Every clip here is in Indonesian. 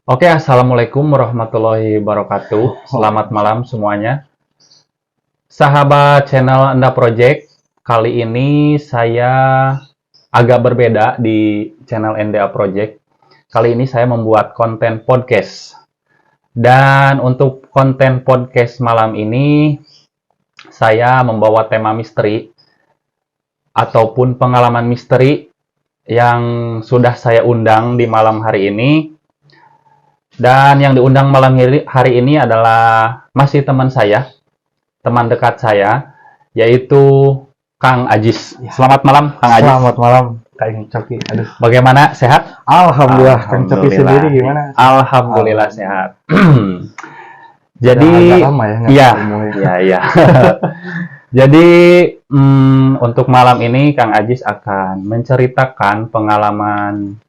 Oke, assalamualaikum warahmatullahi wabarakatuh. Selamat malam semuanya. Sahabat channel Enda Project, kali ini saya agak berbeda di channel Enda Project. Kali ini saya membuat konten podcast. Dan untuk konten podcast malam ini, saya membawa tema misteri ataupun pengalaman misteri yang sudah saya undang di malam hari ini. Dan yang diundang malam hari ini adalah masih teman saya, teman dekat saya, yaitu Kang Ajis. Selamat malam, Kang Ajis. Selamat malam, Kang Coki. Aduh, Bagaimana, sehat? Alhamdulillah. Kang Coki sendiri gimana? Alhamdulillah sehat. Jadi, agak lama ya, iya, ketemu ya. iya. Jadi, untuk malam ini Kang Ajis akan menceritakan pengalaman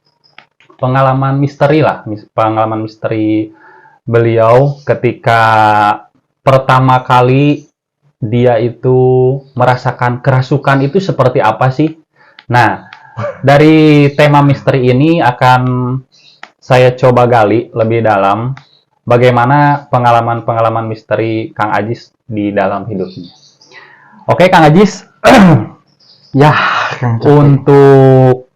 misteri lah, pengalaman misteri beliau ketika pertama kali dia itu merasakan kerasukan itu seperti apa sih? Nah, dari tema misteri ini akan saya coba gali lebih dalam bagaimana pengalaman-pengalaman misteri Kang Ajis di dalam hidupnya. Oke, Kang Ajis. Ya, Kang Coki. Untuk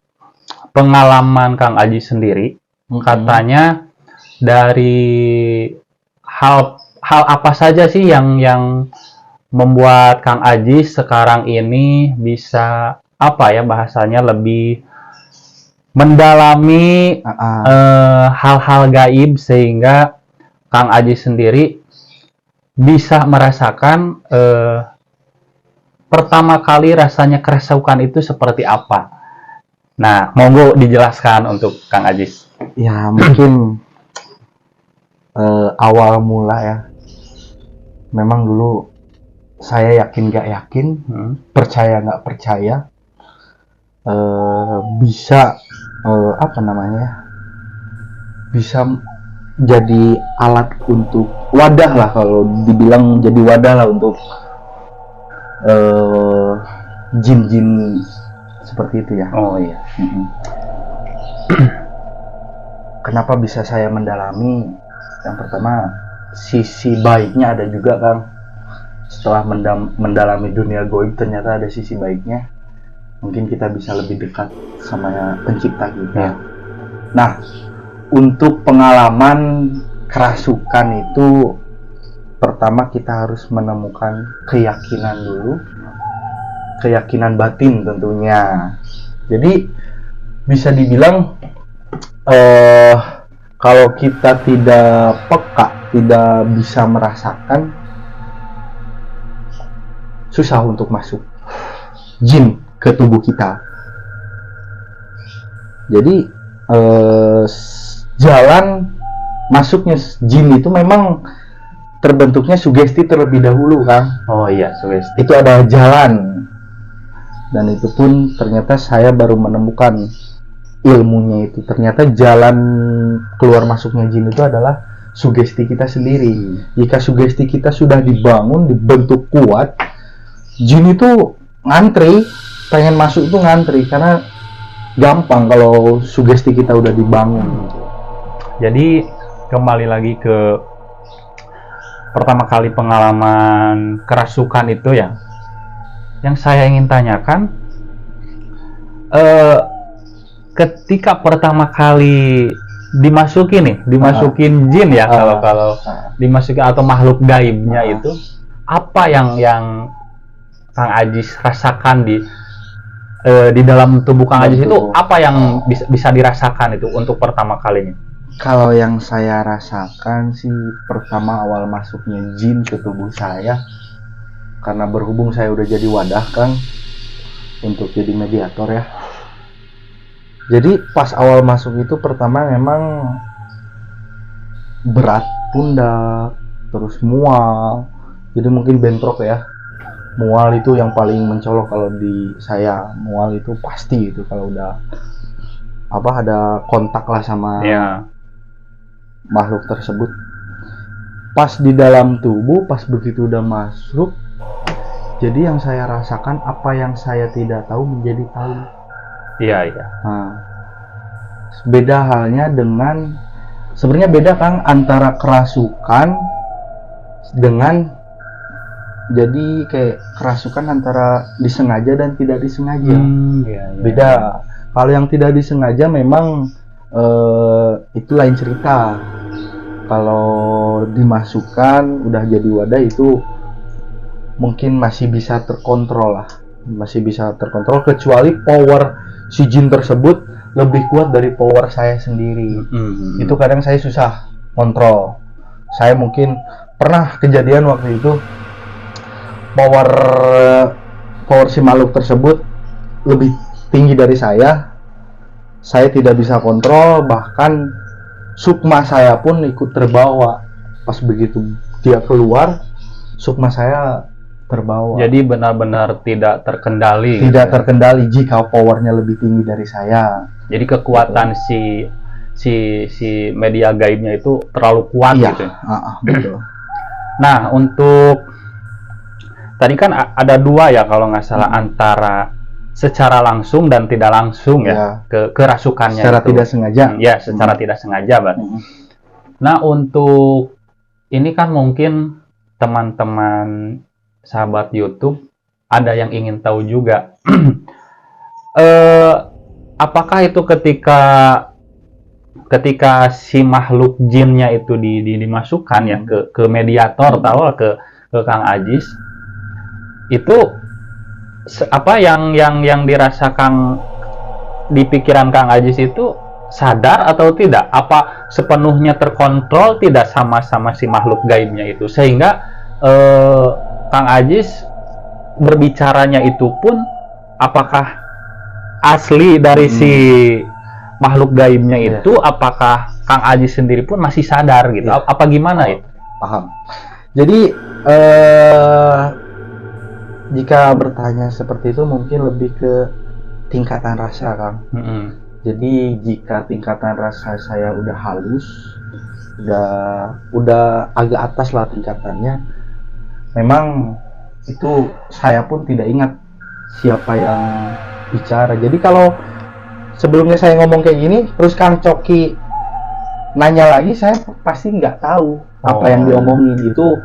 pengalaman Kang Aji sendiri, katanya dari hal apa saja sih yang membuat Kang Aji sekarang ini bisa apa ya bahasanya lebih mendalami hal-hal gaib sehingga Kang Aji sendiri bisa merasakan pertama kali rasanya kerasukan itu seperti apa. Nah, monggo dijelaskan untuk Kang Ajis. Ya, mungkin awal mula ya. Memang dulu saya yakin gak yakin, percaya gak percaya, bisa apa namanya? Bisa jadi alat untuk wadah lah, kalau dibilang jadi wadah lah untuk jin-jin seperti itu ya. Oh iya. Kenapa bisa saya mendalami? Yang pertama, sisi baiknya ada juga, Kang. Setelah mendalami dunia gaib, ternyata ada sisi baiknya. Mungkin kita bisa lebih dekat sama pencipta kita. Nah, untuk pengalaman kerasukan itu, pertama kita harus menemukan keyakinan dulu. Keyakinan batin tentunya. Jadi bisa dibilang kalau kita tidak peka, tidak bisa merasakan, susah untuk masuk jin ke tubuh kita. Jadi jalan masuknya jin itu memang terbentuknya sugesti terlebih dahulu, Kang. Oh iya, sugesti. Itu ada jalan. Dan itu pun ternyata saya baru menemukan ilmunya itu. Ternyata jalan keluar masuknya jin itu adalah sugesti kita sendiri. Jika sugesti kita sudah dibangun, dibentuk kuat, jin itu ngantri, pengen masuk itu ngantri, karena gampang kalau sugesti kita udah dibangun. Jadi kembali lagi ke pertama kali pengalaman kerasukan itu ya. Yang saya ingin tanyakan, ketika pertama kali dimasukin jin ya, kalau dimasukin atau makhluk gaibnya itu, apa yang Kang Ajis rasakan di dalam tubuh Kang Ajis itu, apa yang bisa dirasakan itu untuk pertama kalinya? Kalau yang saya rasakan sih, pertama awal masuknya jin ke tubuh saya, karena berhubung saya udah jadi wadah, Kang, untuk jadi mediator ya. Jadi pas awal masuk itu pertama memang berat pundak, terus mual. Jadi mungkin bentrok ya. Mual itu yang paling mencolok kalau di saya. Mual itu pasti itu kalau udah ada kontak lah sama makhluk tersebut. Pas di dalam tubuh, pas begitu udah masuk, jadi yang saya rasakan, apa yang saya tidak tahu menjadi tahu. Iya. Nah, beda halnya dengan sebenarnya beda Kang antara kerasukan dengan, jadi kayak kerasukan antara disengaja dan tidak disengaja. Iya. Beda. Kalau yang tidak disengaja memang itu lain cerita. Kalau dimasukkan udah jadi wadah itu mungkin masih bisa terkontrol lah, masih bisa terkontrol, kecuali power si jin tersebut lebih kuat dari power saya sendiri. Itu kadang saya susah kontrol. Saya mungkin pernah kejadian waktu itu power si makhluk tersebut lebih tinggi dari saya tidak bisa kontrol, bahkan sukma saya pun ikut terbawa. Pas begitu dia keluar, sukma saya terbawa. Jadi benar-benar tidak terkendali. Tidak terkendali jika powernya lebih tinggi dari saya. Jadi kekuatan si media gaibnya itu terlalu kuat Iya, gitu. Betul. Nah, untuk tadi kan ada dua ya kalau nggak salah, antara secara langsung dan tidak langsung ya, kerasukannya secara itu. tidak sengaja. Ya, secara tidak sengaja, Bang. Nah, untuk ini kan mungkin teman-teman sahabat YouTube ada yang ingin tahu juga. Apakah itu ketika si makhluk jinnya itu dimasukkan ya ke mediator, tahu ke Kang Ajis, itu apa yang dirasakan di pikiran Kang Ajis itu sadar atau tidak? Apa sepenuhnya terkontrol tidak sama si makhluk gaibnya itu, sehingga Kang Ajis berbicaranya itu pun apakah asli dari si makhluk gaibnya itu, apakah Kang Ajis sendiri pun masih sadar gitu? Apa gimana itu? Paham. Jadi jika bertanya seperti itu mungkin lebih ke tingkatan rasa, Kang. Jadi jika tingkatan rasa saya udah halus, udah agak atas lah tingkatannya, memang itu saya pun tidak ingat siapa yang bicara. Jadi kalau sebelumnya saya ngomong kayak gini, terus Kang Coki nanya lagi, saya pasti nggak tahu apa yang diomongin. Itu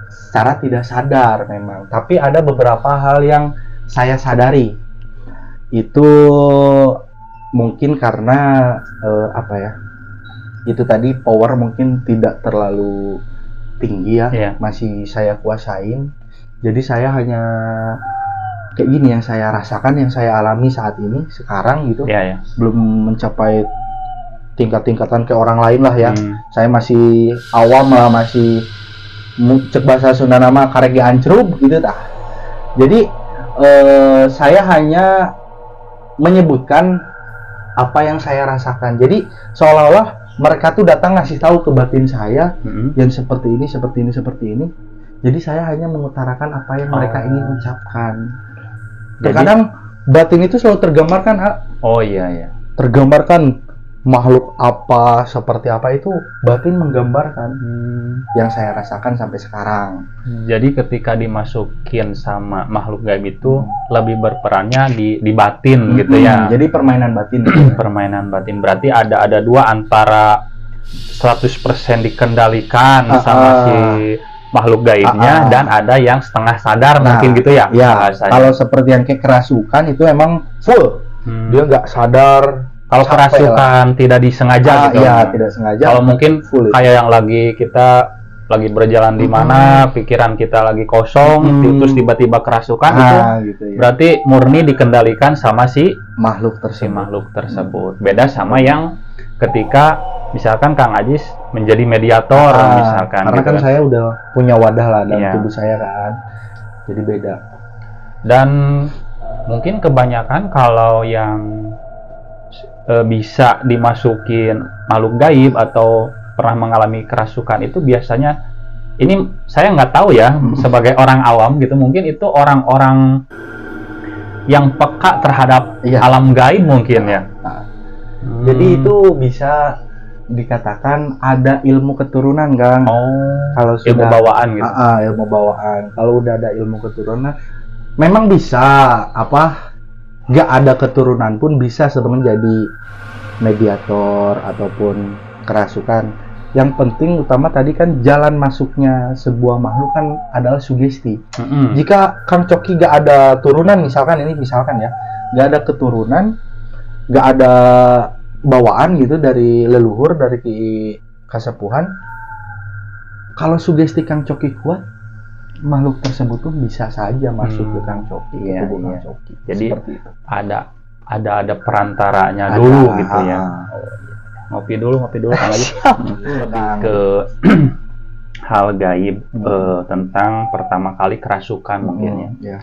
secara tidak sadar memang. Tapi ada beberapa hal yang saya sadari. Itu mungkin karena itu tadi power mungkin tidak terlalu tinggi ya, masih saya kuasain. Jadi saya hanya kayak gini yang saya rasakan, yang saya alami saat ini sekarang gitu. Belum mencapai tingkat-tingkatan kayak orang lain lah ya. Saya masih awam lah, masih cek bahasa Sunda nama karege ancrub gitu tah. Jadi saya hanya menyebutkan apa yang saya rasakan. Jadi seolah-olah mereka tuh datang ngasih tahu ke batin saya yang seperti ini, seperti ini, seperti ini. Jadi saya hanya mengutarakan apa yang mereka ingin ucapkan. Terkadang batin itu selalu tergambarkan, tergambarkan makhluk apa, seperti apa, itu batin menggambarkan yang saya rasakan sampai sekarang. Jadi ketika dimasukin sama makhluk gaib itu lebih berperannya di batin gitu ya. Jadi permainan batin. Permainan batin berarti ada dua, antara 100% dikendalikan sama si makhluk gaibnya dan ada yang setengah sadar mungkin gitu ya. Kalau seperti yang kayak kerasukan itu emang full. Dia nggak sadar. Kalau kerasukan tidak disengaja gitu. Iya, tidak sengaja. Kalau mungkin full kayak yang kita lagi berjalan di mana, pikiran kita lagi kosong, terus tiba-tiba kerasukan itu gitu ya. Berarti murni dikendalikan sama si makhluk tersebut. Beda sama yang ketika misalkan Kang Ajis menjadi mediator misalkan. Karena gitu kan saya udah punya wadah lah dalam tubuh saya kan. Jadi beda. Dan mungkin kebanyakan kalau yang bisa dimasukin makhluk gaib atau pernah mengalami kerasukan itu biasanya, ini saya nggak tahu ya, sebagai orang awam gitu, mungkin itu orang-orang yang peka terhadap alam gaib mungkin ya. Jadi itu bisa dikatakan ada ilmu keturunan, Kang. Kalau sudah ilmu bawaan gitu. Ilmu bawaan. Kalau udah ada ilmu keturunan, memang bisa nggak ada keturunan pun bisa sebenarnya jadi mediator ataupun kerasukan. yang penting utama tadi kan jalan masuknya sebuah makhluk kan adalah sugesti. Jika Kang Coki gak ada turunan, misalkan ya, gak ada keturunan, gak ada bawaan gitu dari leluhur, dari kasepuhan, kalau sugesti Kang Coki kuat, makhluk tersebut tuh bisa saja masuk ke Kang Coki, ke tubuh Kang Coki. Jadi itu. ada perantaranya dulu gitu ya. Ngopi dulu Kang Ajis. Ke hal gaib tentang pertama kali kerasukan mungkin ya.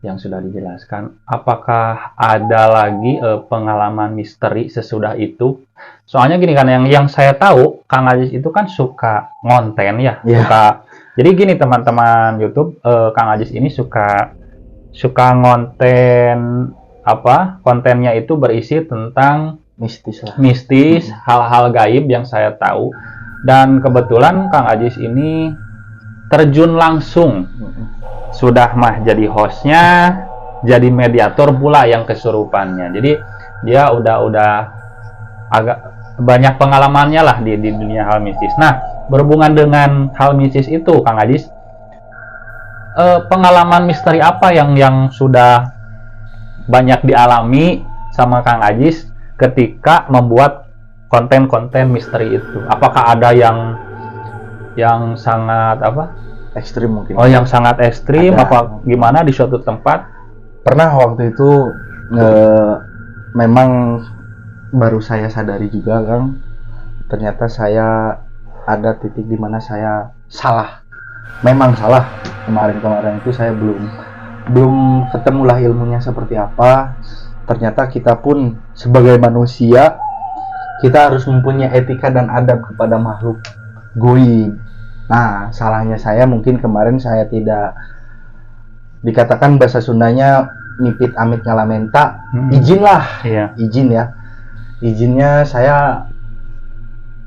Yang sudah dijelaskan. Apakah ada lagi pengalaman misteri sesudah itu? Soalnya gini kan, yang saya tahu Kang Ajis itu kan suka ngonten ya, suka. Jadi gini teman-teman YouTube, Kang Ajis ini suka ngonten kontennya itu berisi tentang mistis, hal-hal gaib yang saya tahu. Dan kebetulan Kang Ajis ini terjun langsung, sudah mah jadi hostnya, jadi mediator pula yang kesurupannya. Jadi dia udah agak banyak pengalamannya lah di dunia hal mistis. Nah, berhubungan dengan hal mistis itu, Kang Ajis, pengalaman misteri apa yang sudah banyak dialami sama Kang Ajis ketika membuat konten-konten misteri itu? Apakah ada yang sangat ekstrim mungkin? Oh, yang sangat ekstrim apa gimana di suatu tempat? Pernah waktu itu memang baru saya sadari juga, Kang. Ternyata saya ada titik di mana saya salah. Memang salah. Kemarin itu saya belum ketemulah ilmunya seperti apa. Ternyata kita pun sebagai manusia, kita harus mempunyai etika dan adab kepada makhluk goib. Nah, salahnya saya mungkin kemarin saya tidak, dikatakan bahasa Sundanya nipit amit ngalamenta, izin lah. Izin ya. Izinnya saya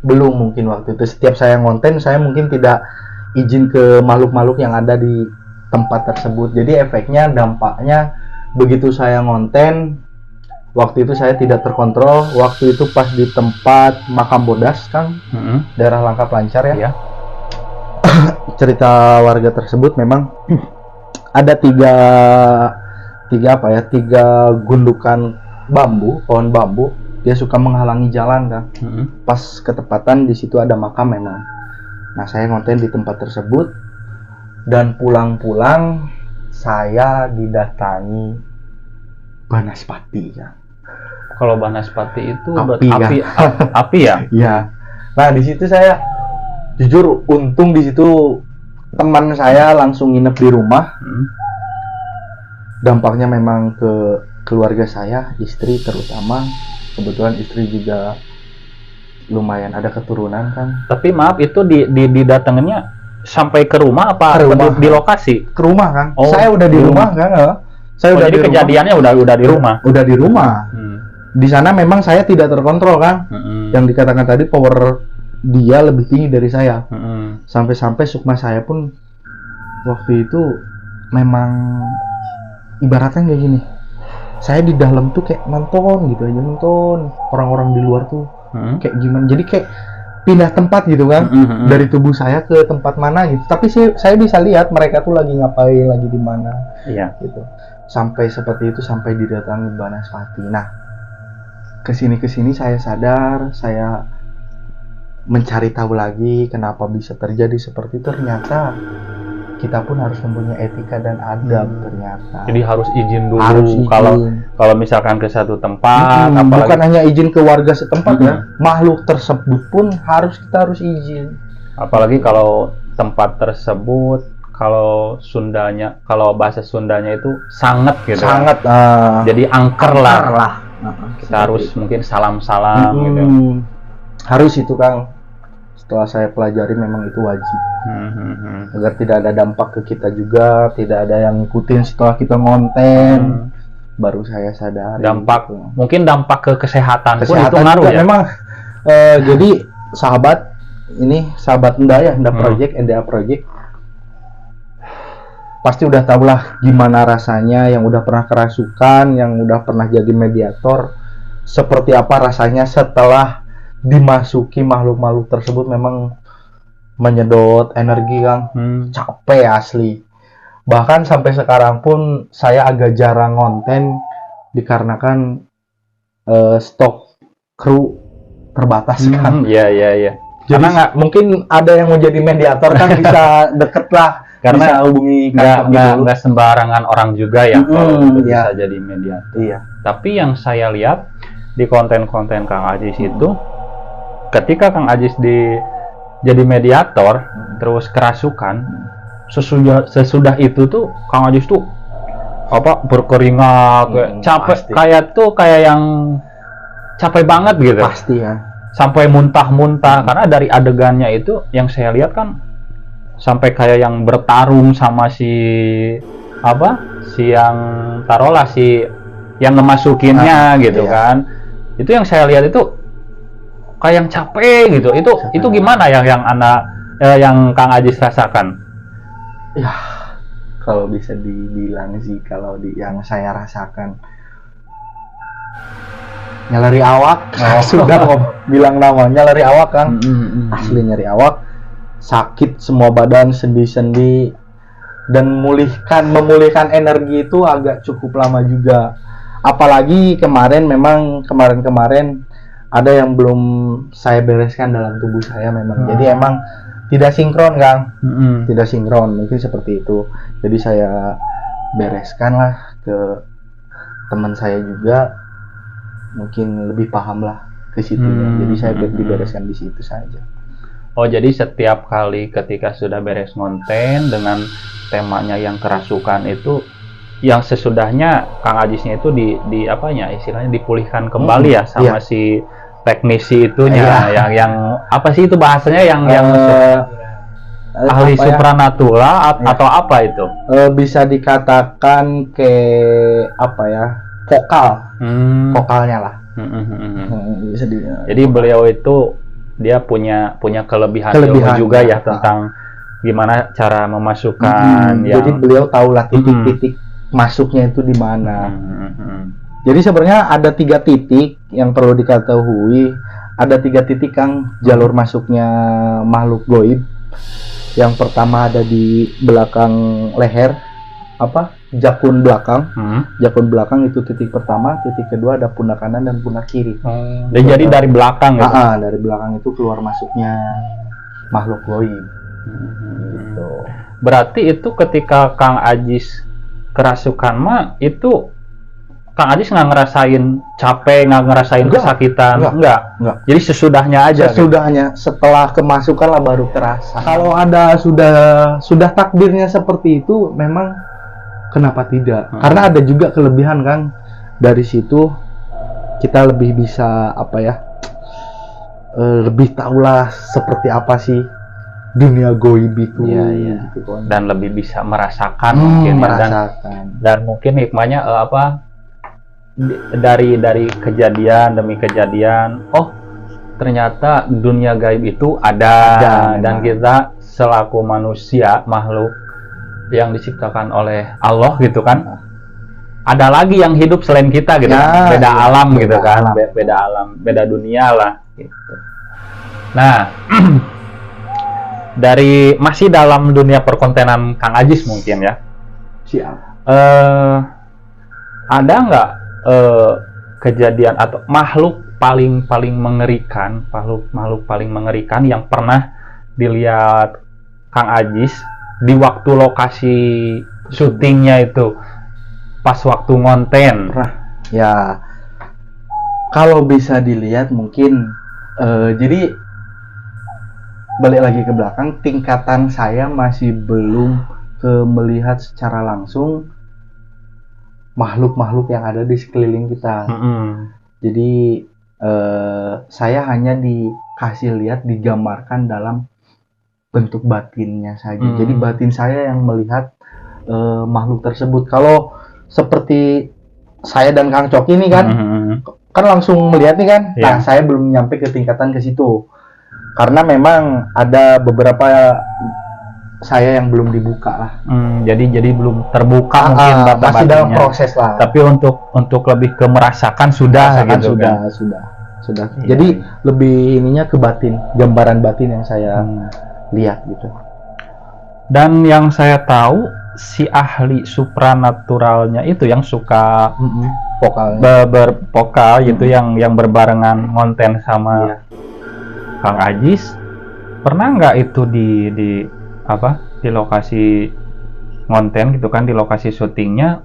belum mungkin waktu itu. Setiap saya ngonten, saya mungkin tidak izin ke makhluk-makhluk yang ada di tempat tersebut. Jadi efeknya, dampaknya, begitu saya ngonten, waktu itu saya tidak terkontrol. Waktu itu pas di tempat makam Bodas, Kang, daerah Langkap Lancar ya. Cerita warga tersebut memang ada tiga gundukan bambu, pohon bambu. Dia suka menghalangi jalan, Kang. Pas ketepatan di situ ada makam memang. Nah, saya ngonten di tempat tersebut dan pulang-pulang saya didatangi Banaspati, Kang. Kalau Banaspati itu api ya? Iya. Nah, di situ saya jujur untung di situ teman saya langsung nginep di rumah. Dampaknya memang ke keluarga saya, istri terutama. Kebetulan istri juga lumayan ada keturunan, kan. Tapi maaf, itu didatanginnya sampai ke rumah apa di lokasi? Ke rumah, Kang. Oh, saya udah di rumah, Kang. Saya udah jadi kejadiannya udah di rumah. Udah di rumah. Di sana memang saya tidak terkontrol, Kang. Yang dikatakan tadi power dia lebih tinggi dari saya. Sampai-sampai sukma saya pun waktu itu memang ibaratnya kayak gini. Saya di dalam tuh kayak nonton gitu aja, nonton orang-orang di luar tuh kayak gimana. Jadi kayak pindah tempat gitu kan, dari tubuh saya ke tempat mana gitu. Tapi saya bisa lihat mereka tuh lagi ngapain, lagi di mana. Iya. Gitu. Sampai seperti itu, sampai didatangi Banaspati. Nah, kesini saya sadar, saya mencari tahu lagi kenapa bisa terjadi seperti itu. Ternyata kita pun harus mempunyai etika dan adab ternyata. Jadi harus izin dulu. Harus izin. Kalau misalkan ke satu tempat, apalagi... bukan hanya izin ke warga setempat ya, makhluk tersebut pun kita harus izin. Apalagi kalau tempat tersebut, kalau bahasa Sundanya itu sangat gitu. Sangat. Jadi angker lah. Kita harus mungkin salam-salam gitu. Harus itu, Kang. Setelah saya pelajari memang itu wajib. Agar tidak ada dampak ke kita juga, tidak ada yang ngikutin setelah kita ngonten. Baru saya sadari. Mungkin dampak ke kesehatan pun itu ngaruh ya. Memang jadi sahabat Enda Project, NDA Project, pasti udah tau lah gimana rasanya, yang udah pernah kerasukan, yang udah pernah jadi mediator, seperti apa rasanya setelah dimasuki makhluk-makhluk tersebut memang menyedot energi, Kang. Capek asli. Bahkan sampai sekarang pun saya agak jarang konten dikarenakan stok kru terbatas, kan. Iya. Jadi mungkin ada yang mau jadi mediator kan bisa deket lah, karena bisa hubungi nggak sembarangan orang juga ya kalau bisa jadi mediator. Iya. Tapi yang saya lihat di konten-konten Kang Ajis itu, ketika Kang Ajis jadi mediator terus kerasukan, sesudah itu tuh Kang Ajis tuh berkeringat, capek, pasti. kayak yang capek banget gitu. Pasti ya. Sampai muntah-muntah karena dari adegannya itu yang saya lihat kan sampai kayak yang bertarung sama si yang taruhlah si yang ngemasukinnya gitu iya. kan. Itu yang saya lihat itu kayak yang capek gitu. Itu gimana yang yang Kang Ajis rasakan? Ya, kalau bisa dibilang sih, kalau yang saya rasakan nyeri awak. Sudah mau bilang nama, nyeri awak, Kang. Asli nyeri awak, sakit semua badan, sendi-sendi, dan memulihkan energi itu agak cukup lama juga. Apalagi kemarin ada yang belum saya bereskan dalam tubuh saya memang. Jadi emang tidak sinkron, Kang. Tidak sinkron, mungkin seperti itu. Jadi saya bereskan lah ke teman saya juga, mungkin lebih paham lah ke situ. Jadi saya dibereskan di situ saja. Oh, jadi setiap kali ketika sudah beres konten dengan temanya yang kerasukan itu, yang sesudahnya Kang Ajisnya itu di apanya istilahnya dipulihkan kembali ya sama si teknisi itunya, yang apa sih itu bahasanya yang ahli supranatural atau apa itu? Bisa dikatakan vokalnya lah. Jadi beliau itu dia punya kelebihan juga ya tentang gimana cara memasukkan. Jadi beliau tahulah titik-titik masuknya itu di mana. Jadi sebenarnya ada 3 titik yang perlu diketahui. Ada 3 titik, Kang, jalur masuknya makhluk goib. Yang pertama ada di belakang leher, jakun belakang. Jakun belakang itu titik pertama, titik kedua ada pundak kanan dan pundak kiri. Dan jadi dari belakang gitu. Dari belakang itu keluar masuknya makhluk goib. Gitu. Berarti itu ketika Kang Ajis kerasukan mah itu Kang Ajis nggak ngerasain capek, nggak ngerasain kesakitan, enggak. Jadi sesudahnya aja. Sesudahnya, setelah kemasukan lah baru terasa. Kalau ada sudah takdirnya seperti itu, memang kenapa tidak? Karena ada juga kelebihan, Kang. Dari situ kita lebih bisa lebih tahulah seperti apa sih dunia goib itu. Gitu, dan lebih bisa merasakan mungkin dan mungkin hikmahnya dari kejadian demi kejadian, ternyata dunia gaib itu ada dan kita selaku manusia, makhluk yang diciptakan oleh Allah gitu kan, ada lagi yang hidup selain kita gitu, beda alam gitu kan, beda alam, beda dunia lah gitu. Nah, dari masih dalam dunia perkontenan Kang Ajis mungkin ya, siap. Ada nggak kejadian atau makhluk paling mengerikan, makhluk paling mengerikan yang pernah dilihat Kang Ajis di waktu lokasi syutingnya itu, pas waktu ngonten? Ya, kalau bisa dilihat mungkin jadi balik lagi ke belakang, tingkatan saya masih belum melihat secara langsung makhluk-makhluk yang ada di sekeliling kita. Jadi saya hanya dikasih lihat, digambarkan dalam bentuk batinnya saja. Jadi batin saya yang melihat makhluk tersebut. Kalau seperti saya dan Kang Coki ini kan, kan langsung melihat nih kan. Nah, saya belum nyampe ke tingkatan ke situ. Karena memang ada beberapa saya yang belum dibuka lah. Jadi belum terbuka mungkin masih dalam proses lah. Tapi untuk lebih ke merasakan sudah gitu sudah. kan. sudah. Iya, Jadi iya. lebih ininya ke batin, gambaran batin yang saya lihat gitu. Dan yang saya tahu si ahli supranaturalnya itu yang suka Vokalnya. bervokal gitu, yang berbarengan ngonten sama Iya. Kang Ajis. Pernah nggak itu di apa, di lokasi ngonten gitu kan, di lokasi syutingnya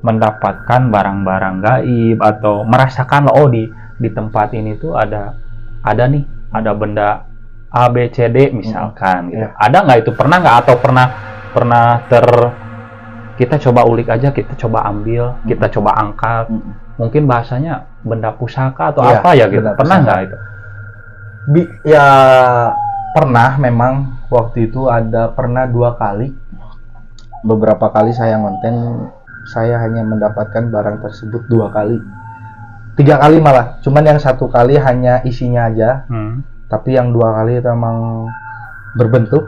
mendapatkan barang-barang gaib atau merasakan oh di tempat ini tuh ada nih, ada benda A B C D misalkan gitu. Iya. Ada nggak itu, pernah nggak, atau pernah kita coba ulik aja, kita coba ambil, kita coba angkat, mungkin bahasanya benda pusaka atau Iya, apa ya gitu, benda pernah pusaka. nggak itu? Ya pernah, memang waktu itu pernah 2 kali. Beberapa kali saya ngonten, saya hanya mendapatkan barang tersebut 2 kali, 3 kali malah. Cuman yang 1 kali hanya isinya aja, tapi yang 2 kali itu emang berbentuk.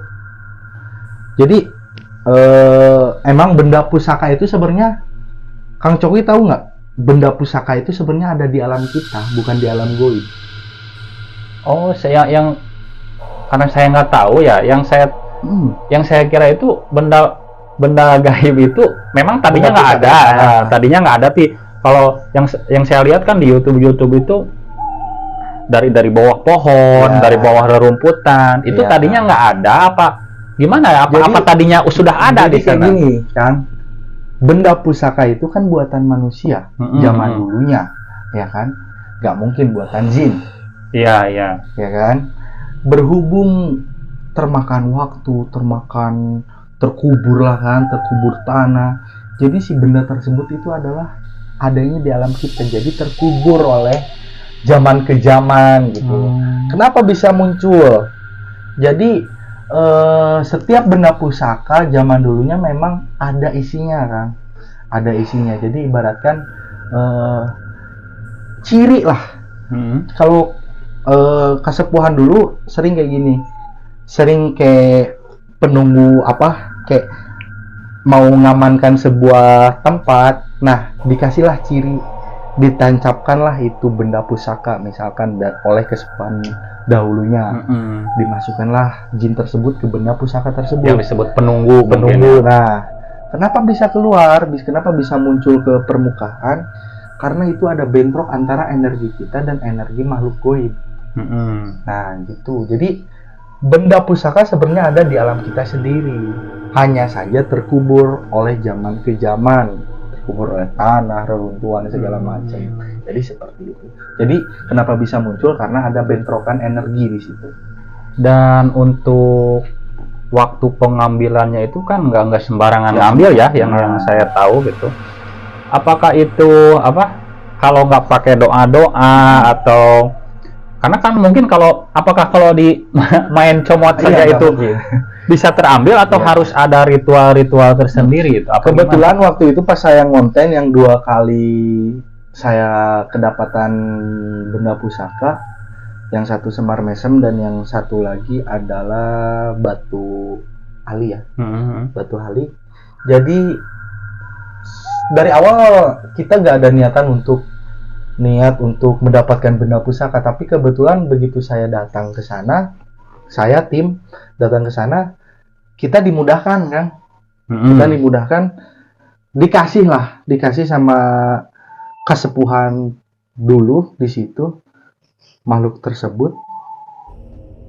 Jadi emang benda pusaka itu sebenarnya, Kang Coki tahu nggak? Benda pusaka itu sebenarnya ada di alam kita, bukan di alam goib. Oh, saya yang karena saya nggak tahu ya, yang saya kira itu benda gaib itu memang tadinya nggak ada. Nah, tadinya nggak ada, kalau yang saya lihat kan di YouTube itu dari bawah pohon, Ya. dari bawah rerumputan, itu Ya. tadinya nggak ada apa gimana ya? Apa tadinya sudah ada di Jadi kayak sana? gini, Kang. Benda pusaka itu kan buatan manusia zaman dulunya, ya kan? Nggak mungkin buatan jin, Iya, iya. ya kan? Berhubung termakan waktu, terkubur lah kan, terkubur tanah. Jadi si benda tersebut itu adalah adanya di alam kita, jadi terkubur oleh zaman ke zaman gitu. Kenapa bisa muncul? Jadi setiap benda pusaka zaman dulunya memang ada isinya kan, ada isinya. Jadi ibaratkan ciri lah. Kalau kesepuhan dulu sering kayak gini, sering kayak penunggu kayak mau ngamankan sebuah tempat, nah dikasihlah ciri, ditancapkanlah itu benda pusaka misalkan oleh kesepuhan dahulunya, dimasukkanlah jin tersebut ke benda pusaka tersebut Yang disebut penunggu. Nah, kenapa bisa keluar, kenapa bisa muncul ke permukaan? Karena itu ada bentrok antara energi kita dan energi makhluk goib. Nah gitu, jadi benda pusaka sebenarnya ada di alam kita sendiri, hanya saja terkubur oleh zaman ke zaman, terkubur oleh tanah, reruntuhan, segala macam. Jadi seperti itu. Jadi kenapa bisa muncul? Karena ada bentrokan energi di situ. Dan untuk waktu pengambilannya itu kan nggak sembarangan ngambil ya, yang saya tahu gitu. Apakah itu kalau nggak pakai doa atau karena kan mungkin apakah kalau di main comot saja itu bisa terambil atau harus ada ritual-ritual tersendiri itu? Kebetulan waktu itu pas saya ngonten yang 2 kali saya kedapatan benda pusaka, yang satu Semar Mesem dan yang satu lagi adalah batu ali ya, batu ali. Jadi dari awal kita nggak ada niat untuk mendapatkan benda pusaka, tapi kebetulan begitu saya datang ke sana, tim datang ke sana, kita dimudahkan kan, dikasih sama kesepuhan dulu di situ, makhluk tersebut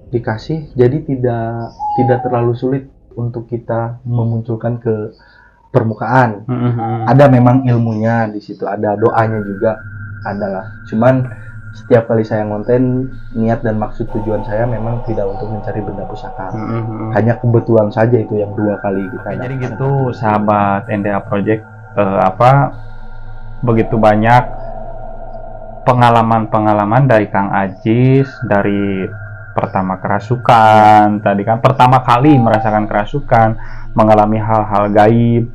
dikasih, jadi tidak terlalu sulit untuk kita memunculkan ke permukaan. Ada memang ilmunya di situ, ada doanya juga, adalah. Cuman setiap kali saya ngonten, niat dan maksud tujuan saya memang tidak untuk mencari benda pusaka. Hanya kebetulan saja itu yang 2 kali kita. Jadi gitu, sahabat NDA Project, begitu banyak pengalaman-pengalaman dari Kang Ajis, dari pertama kerasukan, tadi kan pertama kali merasakan kerasukan, mengalami hal-hal gaib,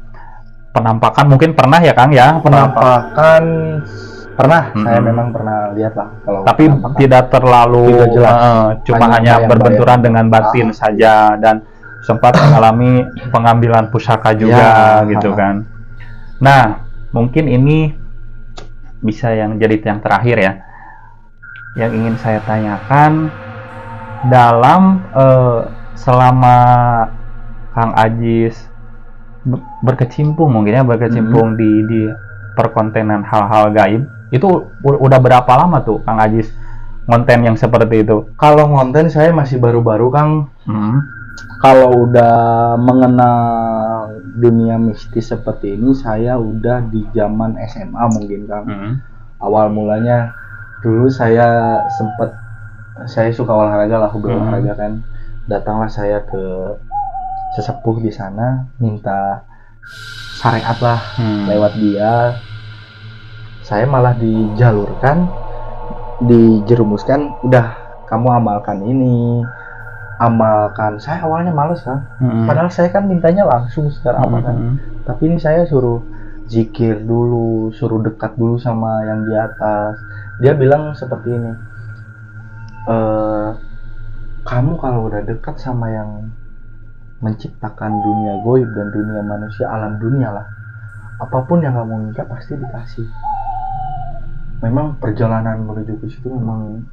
penampakan mungkin pernah ya Kang ya? Penampakan pernah, saya memang pernah lihat lah. Tapi tidak terlalu tidak jelas, cuma hanya berbenturan dengan batin saja, dan sempat mengalami pengambilan pusaka juga gitu kan. Nah, mungkin ini bisa jadi yang terakhir ya. yang ingin saya tanyakan dalam selama Kang Ajis berkecimpung mungkin ya di perkontenan hal-hal gaib itu udah berapa lama tuh Kang Ajis konten yang seperti itu? Kalau konten saya masih baru-baru Kang. Kalau udah mengenal dunia mistis seperti ini saya udah di zaman SMA mungkin Kang. Awal mulanya dulu saya suka olahraga lah, hobi olahraga kan. Datanglah saya ke sesepuh di sana minta syariat lah lewat dia. Saya malah dijerumuskan, udah kamu amalkan ini, amalkan. Saya awalnya males kan, padahal saya kan mintanya langsung secara amalkan. Tapi ini saya suruh zikir dulu, suruh dekat dulu sama yang di atas. Dia bilang seperti ini, kamu kalau udah dekat sama yang menciptakan dunia goib dan dunia manusia, alam dunia lah, apapun yang kamu minta pasti dikasih. Memang perjalanan menuju ke situ memang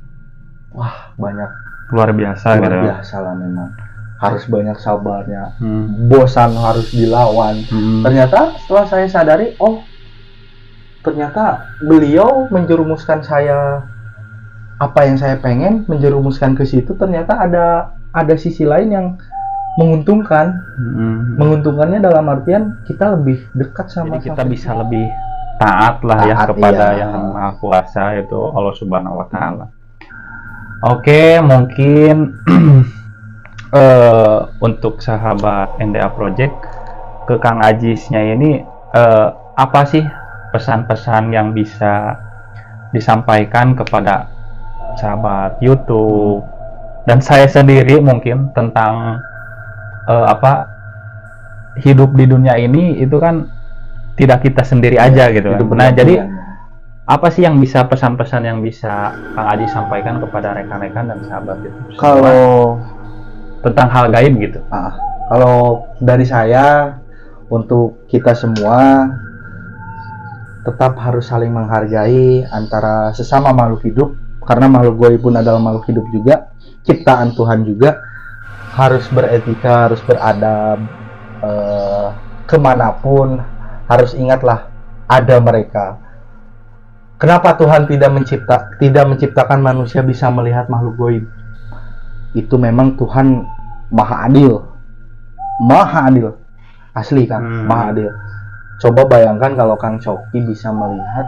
banyak luar biasa lah, memang harus banyak sabarnya, bosan harus dilawan. Ternyata setelah saya sadari, ternyata beliau menjerumuskan saya, apa yang saya pengen menjerumuskan ke situ, ternyata ada sisi lain yang menguntungkan. Menguntungkannya dalam artian kita lebih dekat sama. Jadi kita bisa lebih taat lah ya kepada yang Maha Kuasa, itu Allah Subhanahu wa Ta'ala. Oke, mungkin untuk sahabat NDA Project, ke Kang Ajisnya ini apa sih pesan-pesan yang bisa disampaikan kepada sahabat YouTube dan saya sendiri mungkin tentang hidup di dunia ini itu kan tidak kita sendiri aja gitu kan. Nah, jadi apa sih yang bisa pesan-pesan yang bisa Kang Ajis sampaikan kepada rekan-rekan dan sahabat itu? Kalau tentang hal gaib gitu. Kalau dari saya, untuk kita semua tetap harus saling menghargai antara sesama makhluk hidup, karena makhluk gaib pun adalah makhluk hidup juga, ciptaan Tuhan juga. Harus beretika, harus beradab, kemanapun harus ingatlah ada mereka. Kenapa Tuhan tidak menciptakan manusia bisa melihat makhluk gaib? Itu memang Tuhan maha adil, asli kan, maha adil. Coba bayangkan kalau Kang Coki bisa melihat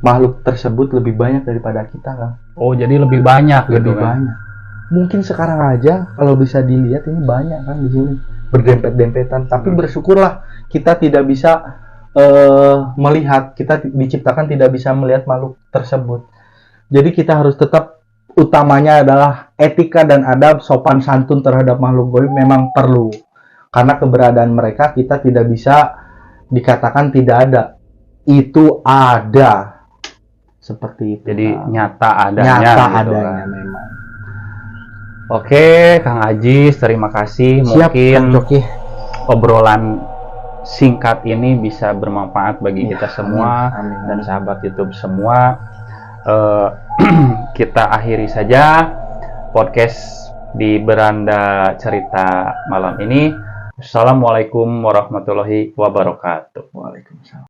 makhluk tersebut lebih banyak daripada kita kan. Jadi lebih banyak gitu kan? Banyak. Mungkin sekarang aja kalau bisa dilihat ini banyak kan di sini, berdempet-dempetan. Tapi bersyukurlah kita tidak bisa melihat, kita diciptakan tidak bisa melihat makhluk tersebut. Jadi kita harus tetap, utamanya adalah etika dan adab, sopan santun terhadap makhluk gaib memang perlu. Karena keberadaan mereka kita tidak bisa dikatakan tidak ada. Itu ada. Seperti itu. Jadi nyata adanya memang. Oke, Kang Ajis, terima kasih. Siap, mungkin obrolan singkat ini bisa bermanfaat bagi kita semua. Amin. Dan sahabat YouTube semua. Kita akhiri saja podcast di Beranda Cerita malam ini. Assalamualaikum warahmatullahi wabarakatuh. Waalaikumsalam.